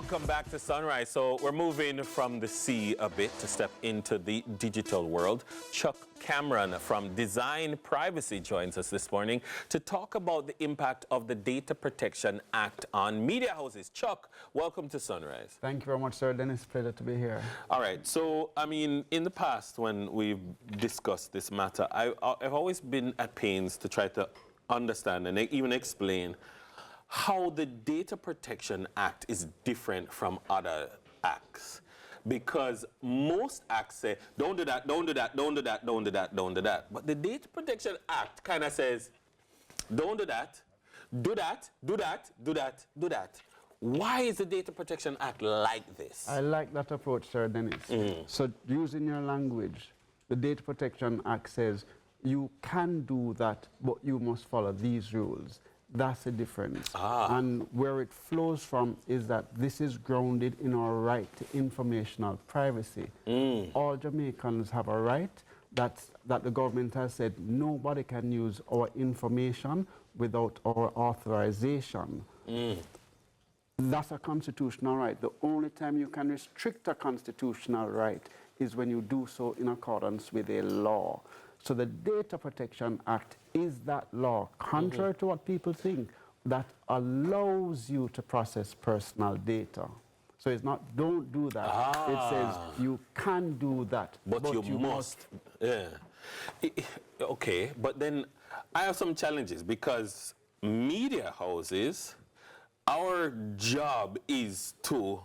Welcome back to Sunrise. So we're moving from the sea a bit to step into the digital world. Chuck Cameron from Design Privacy joins us this morning to talk about the impact of the Data Protection Act on media houses. Chuck, welcome to Sunrise. Thank you very much, sir. Dennis, pleasure to be here. All right. So, I mean, in the past when we've discussed this matter, I've always been at pains to try to understand and even explain how the Data Protection Act is different from other acts. Because most acts say, don't do that, don't do that, don't do that, don't do that, don't do that. But the Data Protection Act kind of says, don't do that, do that, do that, do that, do that. Why is the Data Protection Act like this? I like that approach, sir, Dennis. So using your language, the Data Protection Act says you can do that, but you must follow these rules. That's the difference. And where it flows from is that this is grounded in our right to informational privacy. All Jamaicans have a right that the government has said nobody can use our information without our authorization. That's a constitutional right. The only time you can restrict a constitutional right is when you do so in accordance with a law. So the Data Protection Act is that law, contrary to what people think, that allows you to process personal data. So it's not don't do that. It says you can do that, but you must. Yeah. Okay, but then I have some challenges because media houses, our job is to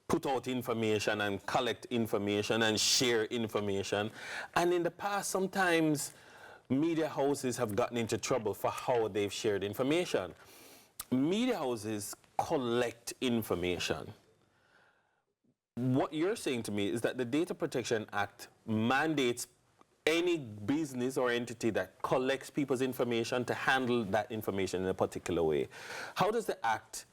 put out information and collect information and share information. And in the past, sometimes media houses have gotten into trouble for how they've shared information. Media houses collect information. What you're saying to me is that the Data Protection Act mandates any business or entity that collects people's information to handle that information in a particular way. How does the Act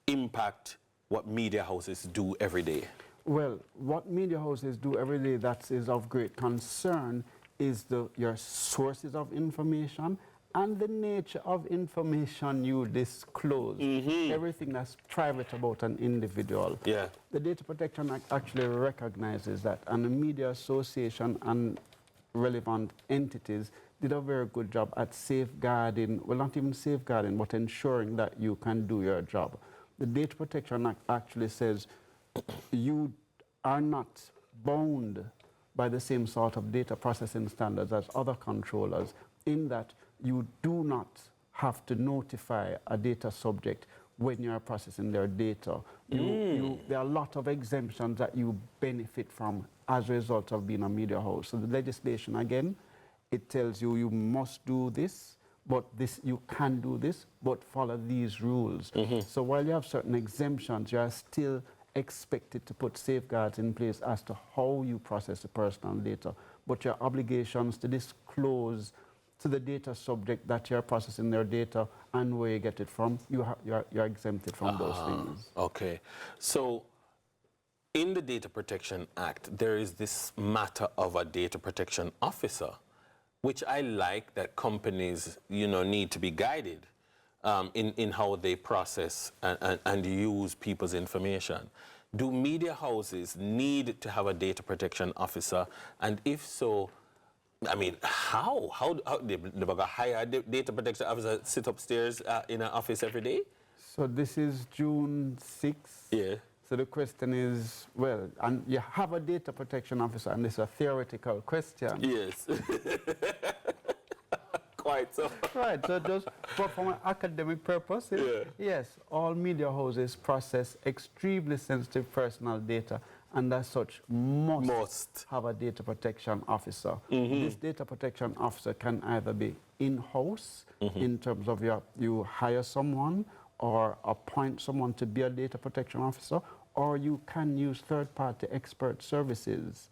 impact what media houses do every day? Well, what media houses do every day that is of great concern is your sources of information and the nature of information you disclose. Everything that's private about an individual. Yeah. The Data Protection Act actually recognizes that, and the Media Association and relevant entities did a very good job at safeguarding, well, not even safeguarding, but ensuring that you can do your job. The Data Protection Act actually says you are not bound by the same sort of data processing standards as other controllers, in that you do not have to notify a data subject when you are processing their data. There are a lot of exemptions that you benefit from as a result of being a media house. So the legislation, again, it tells you you must do this, but you can do this, but follow these rules. So while you have certain exemptions, you are still expected to put safeguards in place as to how you process the personal data. But your obligations to disclose to the data subject that you're processing their data and where you get it from, you're exempted from those things. Okay. So in the Data Protection Act, there is this matter of a data protection officer, which I like that companies, need to be guided in how they process and use people's information. Do media houses need to have a data protection officer? And if so, I mean, how they hire a data protection officer, sit upstairs in an office every day? So this is June 6th. Yeah. So the question is, well, and you have a data protection officer, and this is a theoretical question. Yes. Quite so. Right, so just for an academic purpose, yes, all media houses process extremely sensitive personal data, and as such must have a data protection officer. This data protection officer can either be in-house, in terms of you hire someone or appoint someone to be a data protection officer, or you can use third-party expert services.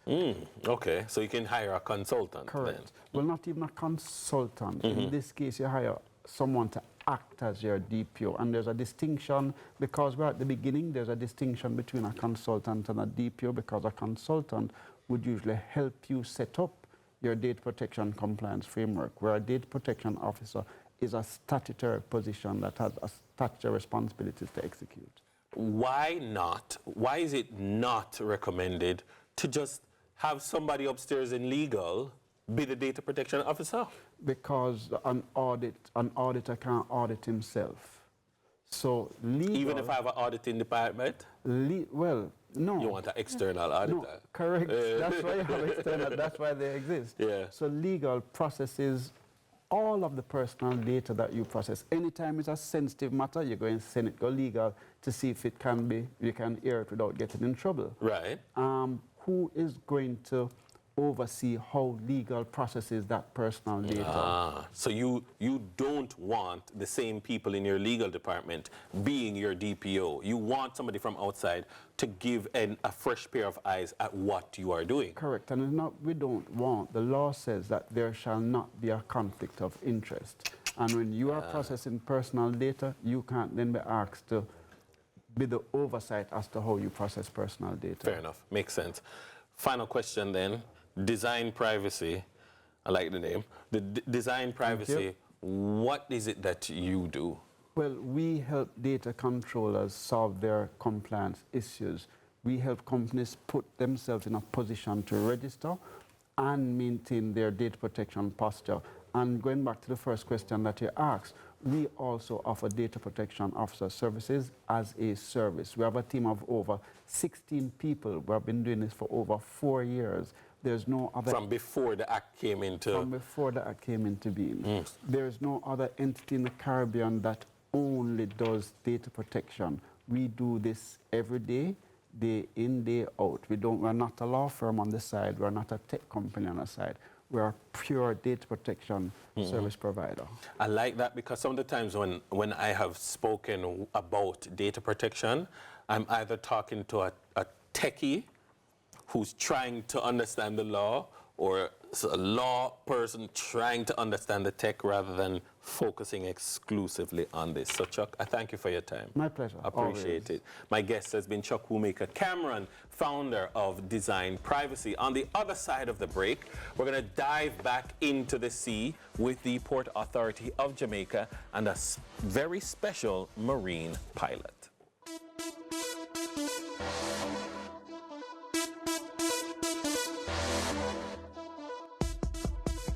Okay, so you can hire a consultant. Correct. Then. Well, not even a consultant. In this case, you hire someone to act as your DPO. And there's a distinction, because we're at the beginning, there's a distinction between a consultant and a DPO, because a consultant would usually help you set up your data protection compliance framework, where a data protection officer is a statutory position that has a statutory responsibilities to execute. why not? Why is it not recommended to just have somebody upstairs in legal be the data protection officer? Because an auditor can't audit himself. So legal... Even if I have an auditing department? Well, no. You want an external auditor? No, correct. That's why you have external. That's why they exist. Yeah. So legal processes all of the personal data that you process. Anytime it's a sensitive matter, you're going to send it to legal to see if it can be, you can air it without getting in trouble. Right. Who is going to oversee how legal processes that personal data? So you don't want the same people in your legal department being your DPO. You want somebody from outside to give a fresh pair of eyes at what you are doing. Correct. And it's not, we don't want, the law says that there shall not be a conflict of interest. And when you are processing personal data, you can't then be asked to be the oversight as to how you process personal data. Fair enough. Makes sense. Final question then. Design privacy. I like the name. The design privacy. What is it that you do? Well, we help data controllers solve their compliance issues. We help companies put themselves in a position to register and maintain their data protection posture. And going back to the first question that you asked, we also offer data protection officer services as a service. We have a team of over 16 people. We have been doing this for over 4 years. There's no other... From before the act came into... From before the act came into being. There's no other entity in the Caribbean that only does data protection. We do this every day, day in, day out. We're not a law firm on the side. We're not a tech company on the side. We're a pure data protection service provider. I like that because some of the times when I have spoken about data protection, I'm either talking to a techie who's trying to understand the law, or a law person trying to understand the tech rather than focusing exclusively on this. So Chuck, I thank you for your time. My pleasure. Appreciate it. My guest has been Chukwuemeka Cameron, founder of Design Privacy. On the other side of the break, we're going to dive back into the sea with the Port Authority of Jamaica and a very special marine pilot.